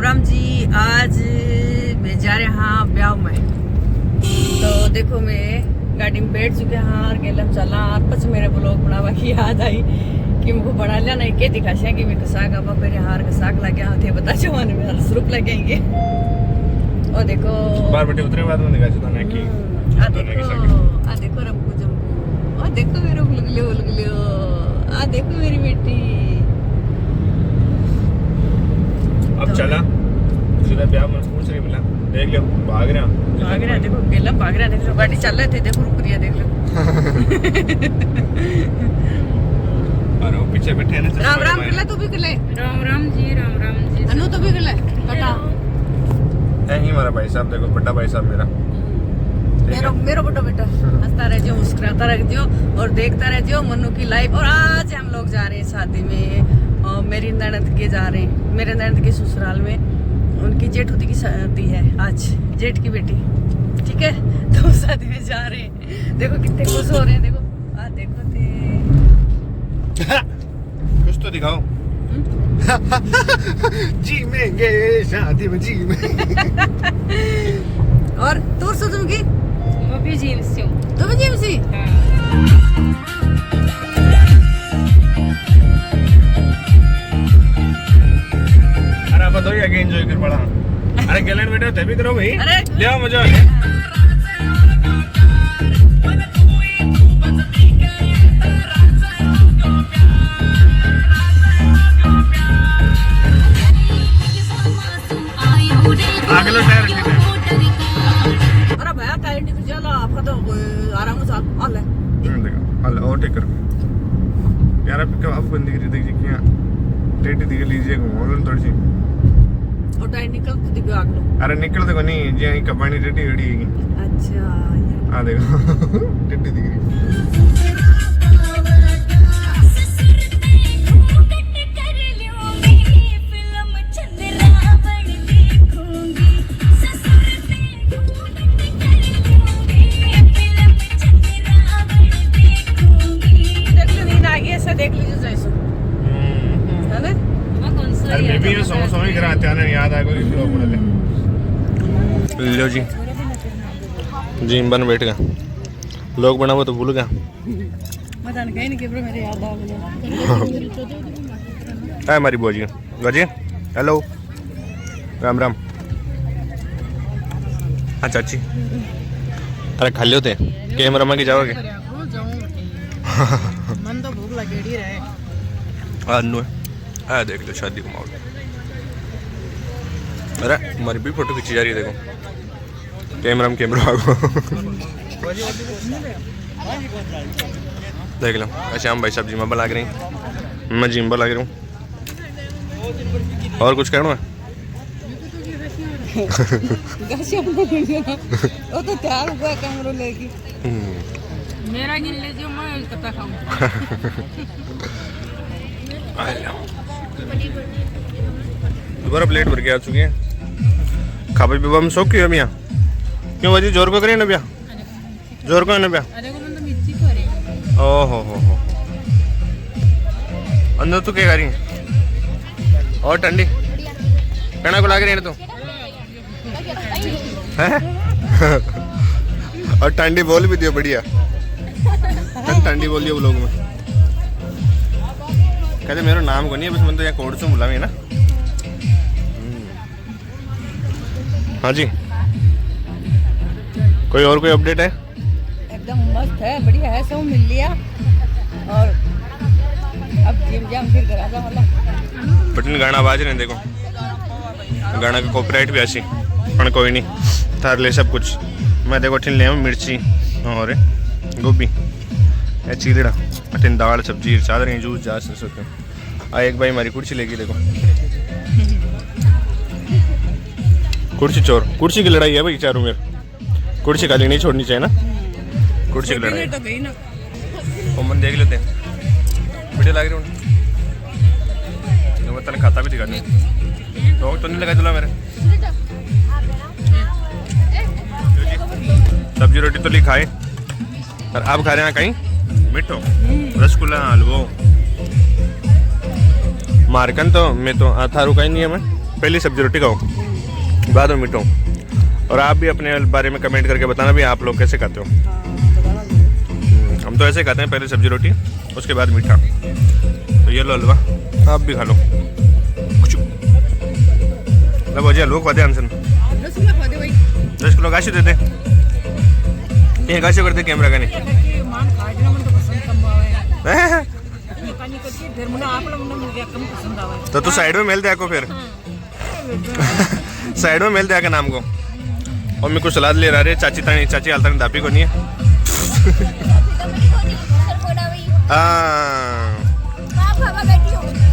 राम जी। आज मैं जा रहे हाँ ब्याह में। तो देखो मैं गाड़ी में बैठ चुके हाँ और गेलम चला और पछ मेरे ब्लॉग बनावा की याद आई कि मुझको बना लिया नहीं के दिखा कि मैं साग आप मेरे हार का साग लगे थे बता जमाने में स्वरूप लगेंगे। और देखो बार बेटे उतरे बाद में दिखा ना कि आ देखो रंगू जम्बू, आ देखो मेरे उलगलियो, आ देखो मेरी बेटी। अब चला सीधा ब्याह में पूछ रही मिला देख लो भाग रहा देखो गेलम भाग रहा देख लो गाड़ी चल रहे थे देखो रुक रही है देख लो। और वो पीछे बैठे हैं ना राम राम किला तू भी किले राम राम जी अनु तो भी किले कटा है ही हमारा भाई साहब देखो बड़ा भाई साहब मेरा मेरा बड़ा बेटा हंसता रह जियो मुस्कुराता रह जियो और देखता रह जियो मन्नू की लाइफ। और आज हम लोग जा रहे हैं शादी में और मेरी ननद के जा रहे हैं मेरे ननद के ससुराल में। उनकी जेठूती की शादी है आज, जेठ की बेटी, ठीक है। तो शादी में जा रहे हैं। देखो कितने खुश हो रहे हैं देखो आ देखो कुछ तो दिखाओ। जी मेंगे शादी में जी में। और तू सो तुम की वो भी जीवसी हूँ तू भी जीवसी अरे आप बताओ आगे एंजॉय कर पड़ा। अरे गैलेंट बेटे तभी करो भाई, अरे ले आओ मजा। अगला टायर ठीक है। अरे भैया टाइम निकल चला आपका तो आराम से आ ले देखो हल और टेक कर यार आप अब बंदी की देखिए क्या टेटी दिख लीजिए घूमो थोड़ी सी और टाइम निकल तो दिखो आग लो। अरे निकल देखो नहीं जी यहीं कबानी टेटी रेडी है अच्छा आ देखो टेटी दिख रही। देख लीजिए जैसो है ना। कौन सा अरे मैं भी ये समोसा ही कराते आने याद आ गई ब्लॉग बना ले लो जी जी बन बैठ गया लोग बना वो तो भूल गया मजा नहीं कहीं के मेरे याद आ गया। है हमारी बुआ जी गाजी हेलो राम राम। हाँ चाची अरे खा लियो थे कैमरा में की जाओगे मन तो भूख लगेड़ी रहे अनु है देख लो शादी का माहौल। अरे हमारी भी फोटो खींची जा रही है देखो कैमरा आगो देख लो अच्छा हम भाई साहब जिम्मा लग रही मैं जिम्बा लग रहा हूँ और कुछ कहना है। वो तो तैयार हुआ कैमरा लेके मेरा गिन लीजिए मैं कता खाऊं। दोबारा प्लेट भर के आ चुकी है खाबे पीबा में शौक क्यों भैया क्यों वजी जोर को करिए ना भैया जोर को है ना भैया। अरे को मन तो मिर्ची करे ओहो हो अंदर तू क्या करी है और ठंडी कहना को लाग रही है तो और ठंडी बोल भी दियो बढ़िया ठंडी बोल दियो लोग में कहते मेरा नाम को नहीं है बस मैं तो यहाँ कोड से बुला है ना। हाँ जी कोई और कोई अपडेट है। एकदम मस्त है बढ़िया है सब मिल लिया और अब जिम जाम फिर करा जा वाला बटन गाना आवाज रहे देखो गाना का कॉपीराइट भी आसी पर कोई नहीं थार ले सब कुछ मैं देखो ठिन ले मिर्ची और गोभी या चीलड़ा अटिन दाल सब्जी चादर जूस जा सकते आ एक भाई हमारी कुर्सी लेगी देखो कुर्सी चोर कुर्सी की लड़ाई है भाई चारों में कुर्सी खाली नहीं छोड़नी चाहिए ना कुर्सी की लड़ाई तो गई ना ओमन देख लेते हैं वीडियो लग रही हूँ तने खाता भी दिखा तो नहीं लगा चला मेरे सब्जी रोटी तो ली खाए और आप खा रहे हैं कहीं मिठो रसगुल्ला हलवो मारकन तो मैं तो थारू का ही नहीं है मैं पहली सब्जी रोटी खाओ, बाद में मीठो। और आप भी अपने बारे में कमेंट करके बताना भी आप लोग कैसे खाते हो। हम तो ऐसे खाते हैं, पहले सब्जी रोटी उसके बाद मीठा। तो ये लो हलवा, आप भी खा लो। लो भजी हलवा खा दे आंसन। 10 किलो गाशी दे दे। ये गाशी करते कैमरा का नहीं। तो तू साइड में मेल दे को फिर साइड में मेल दे नाम को। और मेरे को सलाद ले रहा रे चाची तानी, चाची हालता नहीं दापी को नहीं है।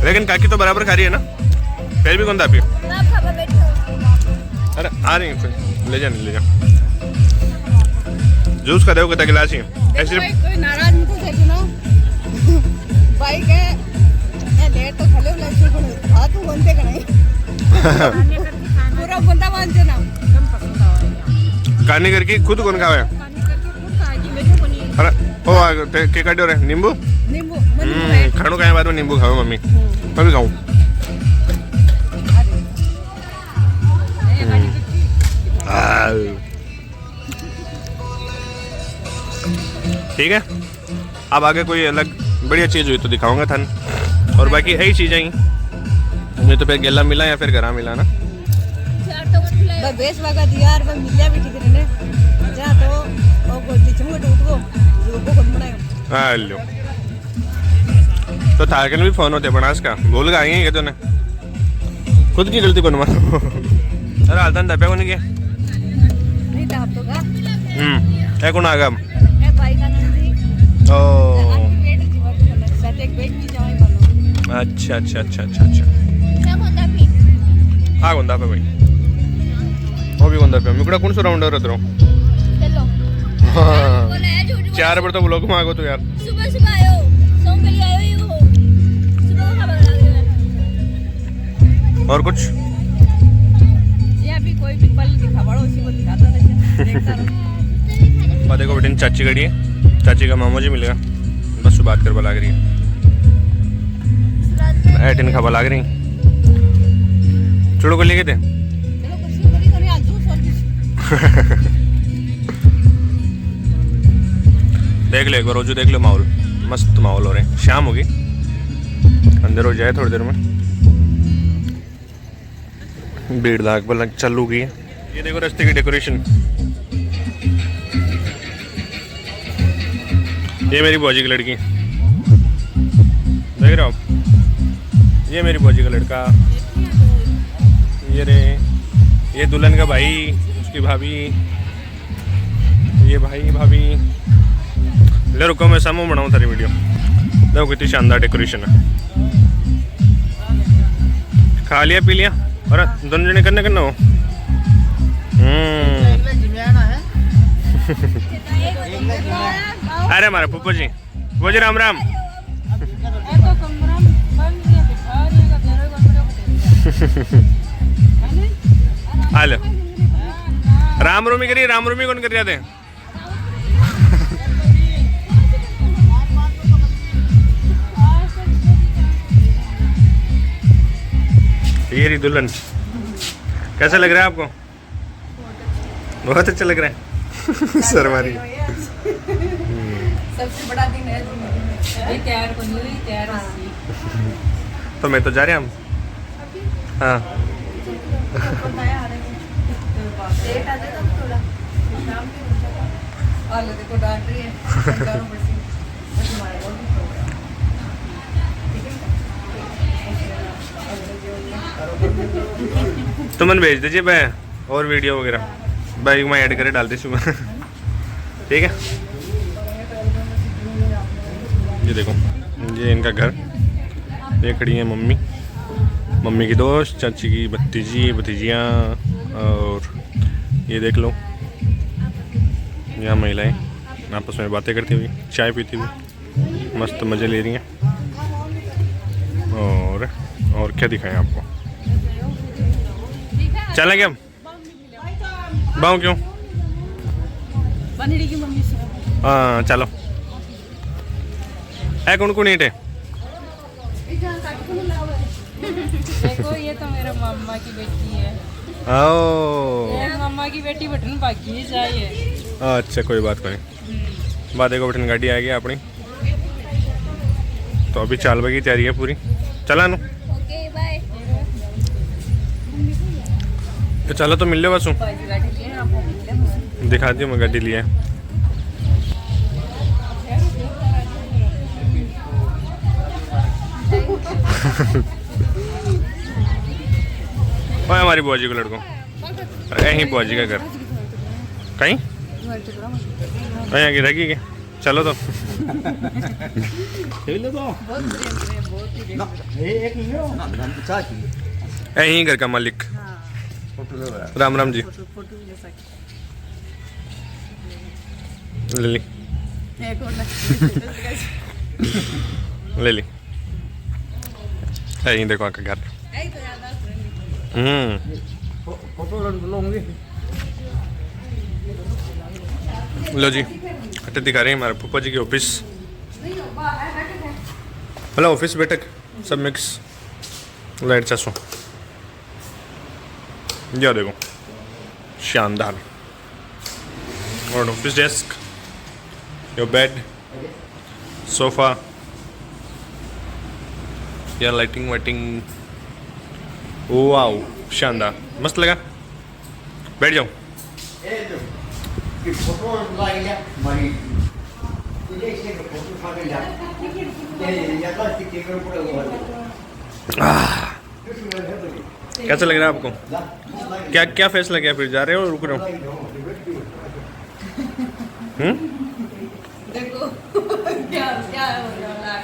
लेकिन काकी तो बराबर खा रही है ना, फिर भी कौन दापी। अरे आ रही है फिर ले जा, नहीं ले जा। जूस का देखो कितना गिलास ही कोई नाराज नहीं तो ना भाई के ये लेट तो खले लगे को हाथ बनते का नहीं पूरा बंदा मान ना कम पसंद आवे कानी करके खुद कौन खावे। अरे ओ के काटो रे नींबू खाणो खाए बाद में नींबू खाओ मम्मी, मैं भी खाऊं। ठीक है, अब आगे कोई अलग बढ़िया चीज़ हुई तो दिखाऊंगा थान। और बाकी यही चीज़ें ही नहीं तो फिर गेला मिला या फिर घरा मिला ना। बेस वागा दियार में मिलिया भी ठीक रहने जा तो ओ गोदी चमक उठ गो जो को बनाए। हेलो तो थारकन भी फोन होते बनास का भूल गए हैं तूने, खुद की गलती को न मानो। अरे हालता दबे को नहीं के नहीं दाप तो का ए कौन आगम ए भाई का नहीं ओ पेट जीवा को साथ एक पेट की जाए मानो। अच्छा अच्छा अच्छा अच्छा अच्छा क्या होता भी हाँ कौन दापे भाई वो भी कौन दापे मुकड़ा कौन सा राउंड हो रहा चलो हाँ बोले है झूठ 4 बार तो ब्लॉग में आगो तो यार। सुबह सुबह आयो सोम के लिए आयो यू सुबह का बगल लग रहा है। और कुछ या भी कोई भी पल दिखा बड़ो उसी को दिखाता रहता देखता रहो। देखो बेटी चाची खड़ी है, चाची का मामू जी मिलेगा बस बात करवा लग रही है। ऐटिन खावा लग रही चुड़ो को लेके थे। चलो कुछ करी तो नहीं आज जूस और कुछ देख ले एक बार रोजू देख लो माहौल मस्त माहौल हो रहे हैं। शाम होगी अंदर हो जाए थोड़ी देर में, भीड़ लाग बलग चालू गई है। ये देखो रास्ते की डेकोरेशन, ये मेरी बौजी की लड़की देख रहे हो आप, ये मेरी बौजी का लड़का, ये रे ये दुल्हन का भाई, उसकी भाभी, ये भाई भाभी। ले रुको मैं समूह बनाऊँ सारी वीडियो। देखो कितनी शानदार डेकोरेशन है। खा लिया पी लिया और दोनों जने करने करना हो। अरे हमारा पुप्पू जी राम राम। हेलो राम रोमी करिए, राम रोमी कौन कर रहे थे। ये रही दुल्हन, कैसा लग रहा है आपको। बहुत अच्छा लग रहा है सरवारी। सबसे बड़ा दिन है ये तैयार को नहीं तैयार तो मैं तो जा रहे हम। हाँ लेट आ जाता थोड़ा शाम के आलू देखो डांट रही है तो मन भेज दीजिए भाई और वीडियो वगैरह बाइक में ऐड करे डाल दी सुबह। ठीक है ये देखो ये इनका घर, ये खड़ी है मम्मी, मम्मी की दोस्त, चाची की भतीजी भतीजियाँ, और ये देख लो यहाँ महिलाएं आपस में बातें करती हुई चाय पीती हुई मस्त मज़े ले रही हैं। और क्या दिखाएं आपको, चलें क्या बाऊ क्यों। बनड़ी की मम्मी से हाँ चलो है कौन कौन ईटे। देखो ये तो मेरा मामा की बेटी है। आओ एक मामा की बेटी बटन बाकी चाहिए। अच्छा कोई बात नहीं। बाद देखो बटन गाड़ी आ गई अपनी, तो अभी चालवे की तैयारी है पूरी। चला नु ओके बाय। चलो तो मिल लो बस दिखा दियो मैं गाड़ी लिया। ओए हमारी बुआ जी को लड़को यहीं बुआ जी का घर कहीं यहाँ रखी के चलो तो यहीं घर का मालिक। राम राम जी। ले ली ले ली यहीं देखो आपका घर। लो जी हटे दिखा रहे हैं हमारे पप्पा जी की ऑफिस। हेलो ऑफिस बैठक सब मिक्स लाइट चासो या देखो शानदार। और office desk, your bed, sofa, या लाइटिंग वाइटिंग वाओ शानदार मस्त लगा। बैठ जाओ। कैसा लग रहा है आपको? क्या क्या फैसला किया, फिर जा रहे हो रुक रहे हो? देखो क्या क्या हो रहा है।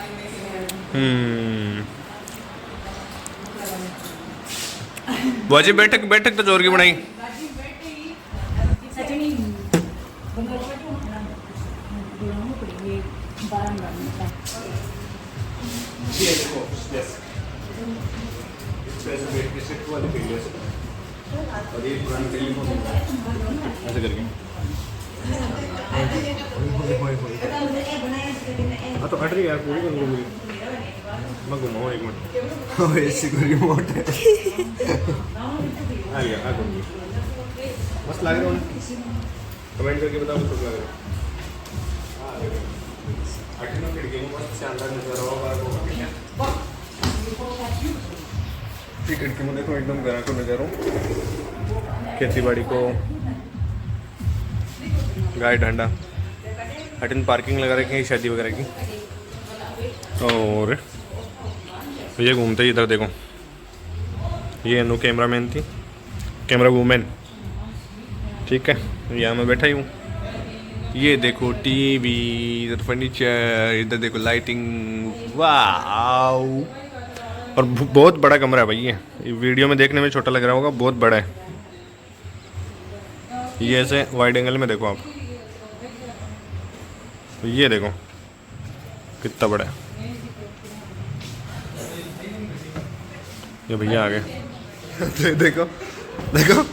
बाजी बैठक बैठक तो जोर की बनाई। ऐसे करके हाँ तो हट रही यार पूरी कर लूँगी मैं घुमाऊँ एक मिनट। ऐसी कोई रिमोट है आ गया आ घूम मस्त लग रहा हूँ। कमेंट करके बताओ मस्त लग रहा है। खिड़की में मस्त शानदार नजर आ खिड़की में देखो एकदम घर को नजर हो खेती बाड़ी को गाय ढंडा हटिन पार्किंग लगा रखी है शादी वगैरह की। और ये घूमते ही इधर देखो ये अनु कैमरा मैन थी कैमरा वूमेन ठीक है यहाँ मैं बैठा ही हूँ। ये देखो टीवी इधर फर्नीचर इधर देखो लाइटिंग वाह। और बहुत बड़ा कमरा है भाई ये वीडियो में देखने में छोटा लग रहा होगा बहुत बड़ा है। ये ऐसे वाइड एंगल में देखो आप ये देखो कितना बड़ा है। ये भैया आ गए देखो देखो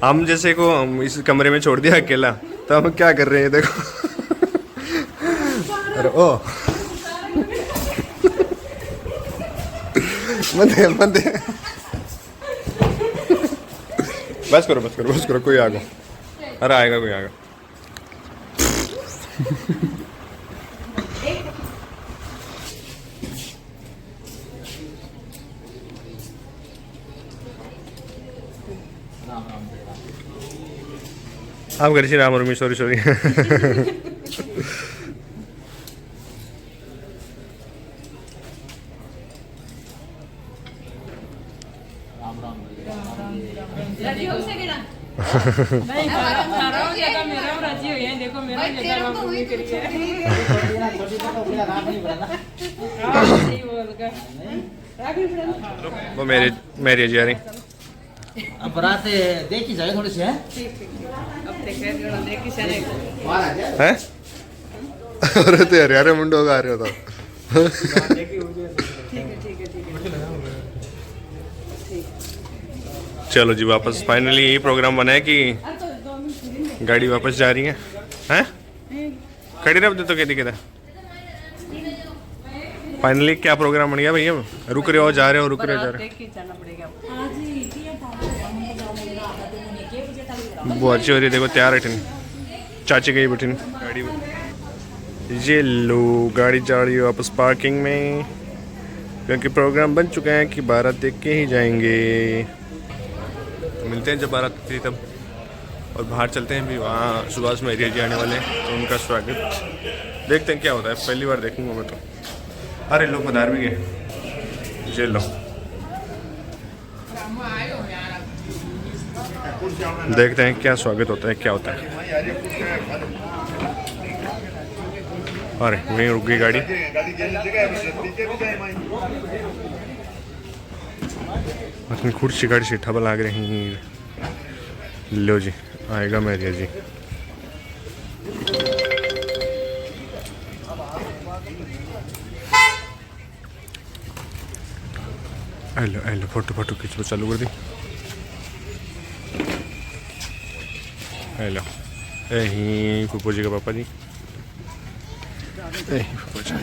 हम जैसे को हम इस कमरे में छोड़ दिया अकेला तो हम क्या कर रहे हैं देखो अरे ओ मत बस करो कोई आ गया। अरे आएगा कोई आएगा। आप घर से राम रमी सॉरी नहीं सारा जगह मेरा राजी हो गया देखो मेरा जगह आप भी करिए सही बोल का वो मेरी जा रही अब बारात देखी जाए थोड़ी सी है अब देखी से हैं अरे तो यार मुंडो आ रहे हो तो चलो जी वापस फाइनली यही प्रोग्राम बना है कि गाड़ी वापस जा रही है हैं खड़ी रह तो कहती कहता फाइनली क्या प्रोग्राम बन गया भैया रुक रहे हो जा रहे हो रुक रहे हो जा रहे हो। जाना पड़ेगा। वो अच्छी हो रही है, देखो तैयार है चाची गई बैठी गाड़ी में। ये लो गाड़ी जा रही है वापस पार्किंग में, क्योंकि प्रोग्राम बन चुका है कि बारात देख के ही जाएंगे। मिलते हैं जब बारात होती है तब, और बाहर चलते हैं भी, वहाँ सुभाष में एरिया जी आने वाले हैं तो उनका स्वागत देखते हैं क्या होता है। पहली बार देखूंगा मैं तो। अरे लोग पधार भी गए। ये लो देखते हैं क्या स्वागत होता है, क्या होता है। अरे वहीं रुक गई गाड़ी। अपनी खुर्सी गाड़ी से ठबल लाग रही। लो जी आएगा मेरिया जी। हेलो हेलो फोटो फोटो खींचो चालू कर दी। हेलो यही फूफो जी का पापा जी। फूफो जी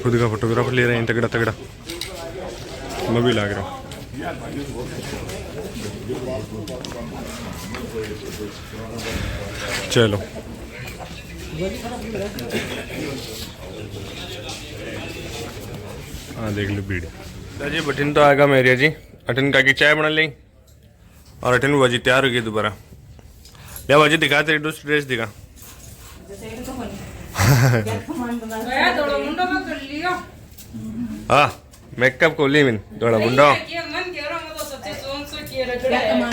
खुद का फोटोग्राफर ले रहे हैं तगड़ा तगड़ा। मैं भी लाग रहा हूँ। चलो हाँ देख लो भीड़। जी बठिन तो आएगा मेरिया जी। अठन का की चाय बना ली और अठन बाजी तैयार हो गई दोबारा। ले बाजी दिखा तेरी दूसरी ड्रेस दिखा। हाँ मेकअप को ली मैंने थोड़ा बुंडा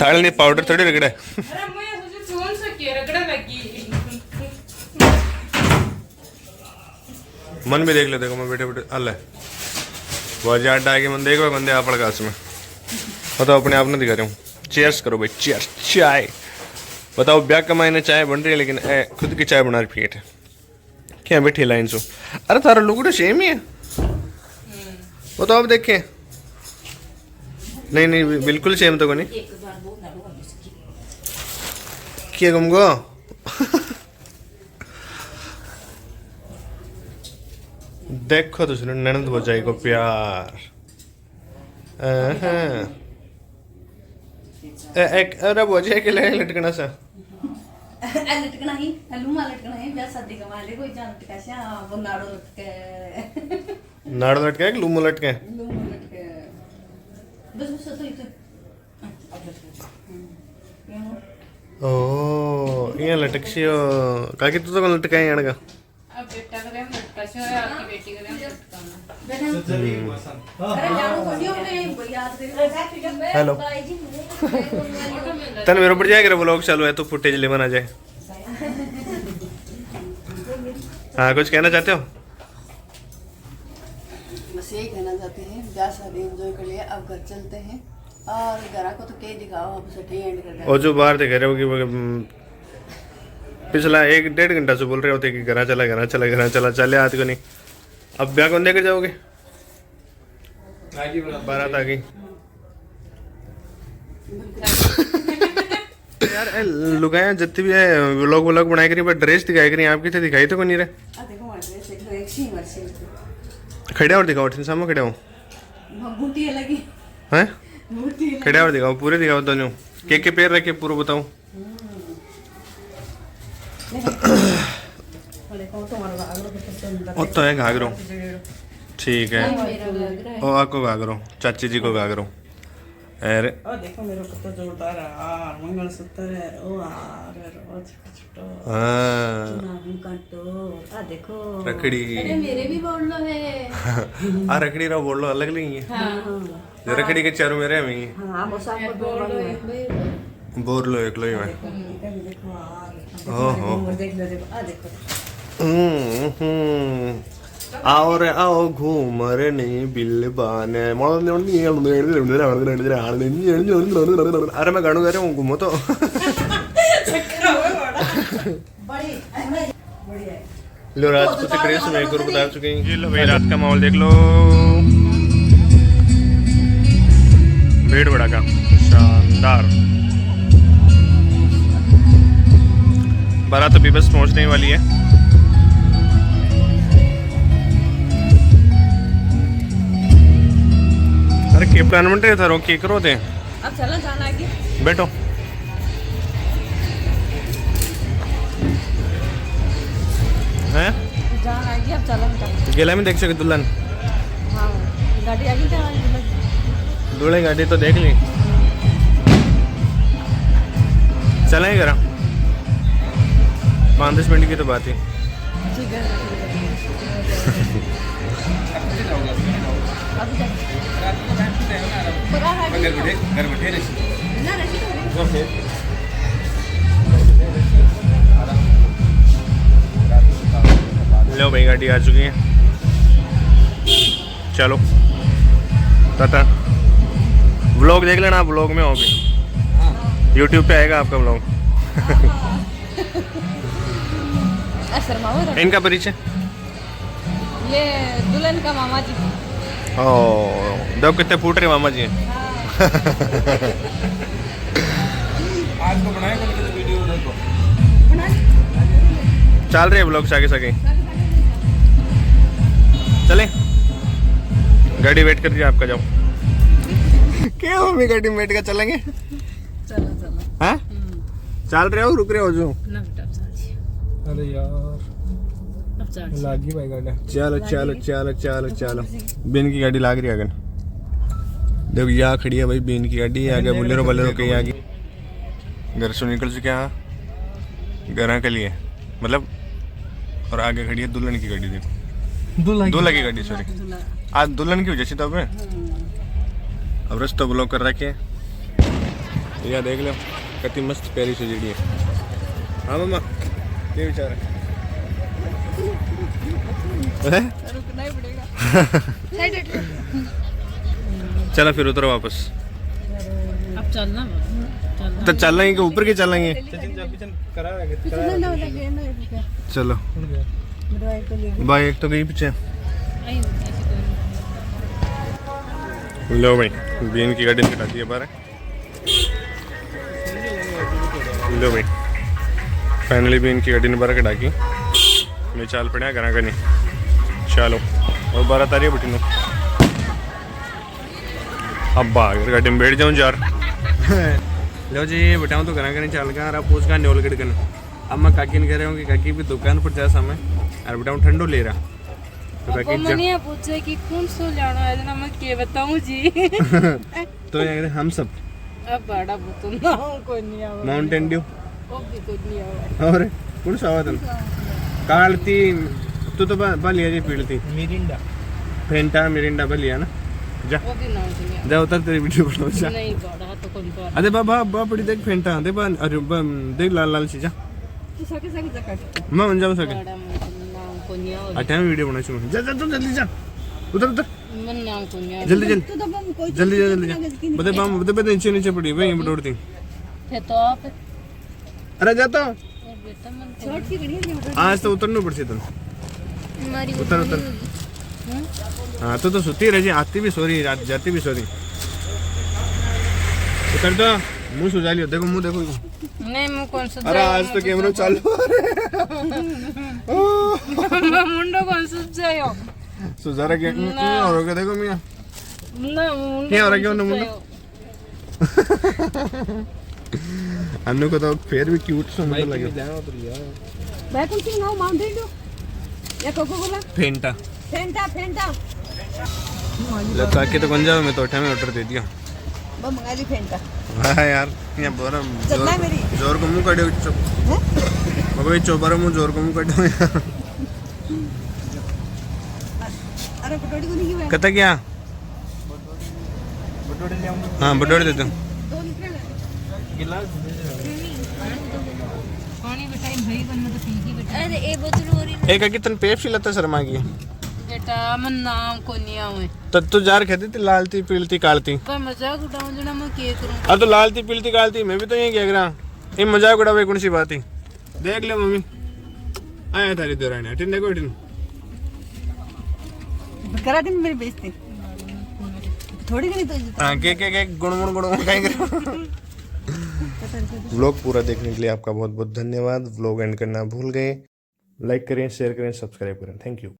थाल नहीं पाउडर थोड़ी रगड़ा। मन भी देख ले, देखो मैं बैठे बैठे अल्लाह बाजी आटा आगे मन देखो बंदे आप पड़काश में। बताओ अपने आप ने दिखा रहा हूँ। चीयर्स करो भाई, चीयर्स चाय। बताओ ब्याह का महीने चाय बन रही है लेकिन खुद की चाय बना रही है क्या बैठी लाइन सो। अरे थारा लुगड़ा सेम ही है। बताओ अब देखें। नहीं नहीं बिल्कुल सेम तो नहीं क्या गुमगो। देखो तो सुनो ननद बजाई को प्यार। एक अरे बजाई के लिए लटकना सा लटकना ही लूमा लटकना है ब्याह शादी का वाले कोई जान लटका सा वो नाड़ो लटके नाड़ लटके कि लूमो लटके लूमा लटके बस बस तो इधर ओ ये लटक सी काकी तू तो लटका है यार का। अब बेटा करे हम लटका से आपकी बेटी करे हम लटकाना। अरे जानो वीडियो में याद कर। हेलो तन मेरे ऊपर जाएगा व्लॉग चालू है तो फुटेज ले बना जाए। हाँ कुछ कहना चाहते हो? बस यही कहना चाहते हैं ब्याह शादी एंजॉय कर लिया, अब घर चलते हैं और घर को तो क्या दिखाओ अब सही एंड कर और जो बाहर दिखा रहे हो कि पिछला 1-1.5 घंटा से बोल रहे होते कि घर चला चले आते को नहीं। अब ब्याह कौन लेकर जाओगे? बारात आ गई यार। लुगाया जितनी भी है व्लॉग बनाए करी पर ड्रेस दिखाई करी आपकी थे दिखाई तो को नहीं रहे। देखो हमारे ड्रेस एक एक सी वर्ष खड़े और दिखाओ सामने खड़े हो बूटी लगी हैं बूटी खड़े और दिखाओ पूरे दिखाओ दोनों के पैर रखे पूरा बताओ। तो है घाघरो ठीक है ओ आपको घाघरो चाची जी को घाघरो। अरे देखो मेरे को तो जोरदार है मंगलसूत्र है ओ हाँ देखो रखड़ी मेरे भी बोल लो है आ रखड़ी रहो बोल लो अलग नहीं है। रखड़ी के चारों मेरे हमें हाँ बस आपको बोल लो एक लो ही मैं देख लो देखो देखो आओ रे आओ घूम रे नहीं बिल बाने। अरे मैं गानू गा रहा हूँ घूमो तो। लो रात को ड्रेस में एक और बता चुके हैं। ये लो भाई रात का माहौल देख लो भीड़ भड़का शानदार। बारात अभी बस पहुंचने वाली है। अरे के प्लान बन रहे था रोकी करो थे। अब चलो जाना आगे। बैठो। हैं? जाना आगे अब चलो। गेला में देख सके दुल्हन। हाँ गाड़ी आगे क्या दूल्हे गाड़ी तो देख ली। चलेंगे जरा 5-10 मिनट की तो बात ही। ठीक है घर बैठे लो भाई गाड़ी आ चुकी है। चलो टाटा। व्लॉग देख लेना, आप व्लॉग में हो भी। यूट्यूब पे आएगा आपका व्लॉग। इनका परिचय? ये दुल्हन का मामा जी। ओ देखो कितने फूट रहे मामा जी हैं। आज को बनाए वीडियो देखो। चल रहे ब्लॉग आगे सके। चले गाड़ी वेट कर रही है आपका, जाओ। क्या मम्मी गाड़ी में बैठ कर चलेंगे? चलो चलो। हैं? चल रहे हो रुक रहे हो जो? ना बेटा अब चलिए। अरे यार अब चलिए। लागी भाई गाड़ी। चलो चलो चलो चलो चलो। बीन की गाड़ी लाग रही है अगन। देखो यहाँ खड़ी है भाई बीन की गाड़ी। आगे बोलेरो बोलेरो कहीं आगे। घर से निकल चुके हैं घर के लिए मतलब। और आगे खड़ी है दुल्हन की गाड़ी। देखो दूल्हा की गाड़ी, सॉरी आज दुल्हन की वजह से। तो अब रस्ता ब्लॉक कर रखे है। यह देख लो कितनी मस्त प्यारी सी जीडी है। हाँ मामा ये विचार है? रुकना ही पड़ेगा। चला फिर उतरो वापस। अब चलना तो चलेंगे कि ऊपर के चलेंगे? चलो भाई एक तो गई पीछे। लो भाई बीन की गाड़ी निकल दी है बाहर। लो भाई फाइनली बीन की गाड़ी ने बाहर कटा की। मैं चाल पड़ा घर का नहीं। चलो और 12 तारीख बटी नो। अब बाहर गाड़ी में बैठ जाऊँ यार। लो जी बताऊँ तो घर का नहीं चाल का पूछ का न्योल गड़। अब मैं काकी ने कह रहा हूँ कि काकी भी दुकान पर जा समय और बताऊँ ठंडो ले रहा। तो मनिया पूछे कि कौन सो जाना है ना, मैं के बताऊं जी। तो यार हम सब अब बड़ा बुतु ना कोई नहीं आवा। माउंटेन ड्यू ओ भी कोई नहीं आवा। और कौन सा आवाज कालती तू तो बलिया जी पीड़ती मिरिंडा फेंटा मिरिंडा बलिया ना। जा वो भी नाम सुनिया जा उतर तेरी वीडियो बनाओ जा। नहीं बड़ा तो कौन पर। अरे बाबा बाबा बड़ी देख फेंटा दे बा अरे देख लाल लाल सी जा। तू सके सके जकट मैं बन जाऊं सके बड़ा नाम को नहीं आवा। अटे में वीडियो बना शुरू। जा जा तू जल्दी जा उधर उधर मन नाम को नहीं आवा। जल्दी जल्दी जल्दी जा जल्दी जा। बदे बम बदे नीचे नीचे पड़ी भाई बटोरती। थे तो आप अरे जाता बेटा मन छोट की बड़ी आज तो उतरना पड़ती तुम। हमारी उतर उतर। हाँ तो सुती रही आती भी सॉरी जाती भी सॉरी। उतर तो मुंह सुझा लियो। देखो मुंह देखो। नहीं मुंह कौन सा। अरे आज तो कैमरा चालू। मुंडो कौन सा जायो सुजारा के और के देखो मियां ना मुंडो क्या हो रहा, क्यों ना मुंडो? अन्नू को तो फिर भी क्यूट सा मुंडो लगे। भाई कौन सी नाम माउंटेन ड्यू या कोको कोला फेंटा फेंटा फेंटा लगा के तो गंजा में तो उठा में ऑर्डर दे दिया। वो मंगा ली फेंटा। हाँ यार ये बोरा चलना है मेरी जोर को मुंह काटो बाबा चौबारा मुंह जोर को मुंह काटो यार। अरे कटोरी को नहीं की कता क्या? हाँ बटोरे देते हूँ। दो लीटर गिलास पानी बेटा भाई बनने तो ठीक ही बेटा। अरे ए बोतल और एक कितन पेप्सी लता शर्मा की बेटा मन नाम को नहीं आवे। तो तू जार कहती थी लालती पीलती कालती। पर मजाक उठाऊं जना मैं के करूं। अब तो लालती पीलती कालती मैं भी तो यही कह रहा। ये मजाक उड़ावे कौन सी बात ही। देख ले मम्मी आया थारी देरानी टिन देखो टिन करा दिन मेरी बेइज्जती थोड़ी नहीं तो हाँ के गुण कहीं कर। व्लॉग पूरा देखने के लिए आपका बहुत बहुत धन्यवाद। व्लॉग एंड करना भूल गए, लाइक करें, शेयर करें, सब्सक्राइब करें। Thank you.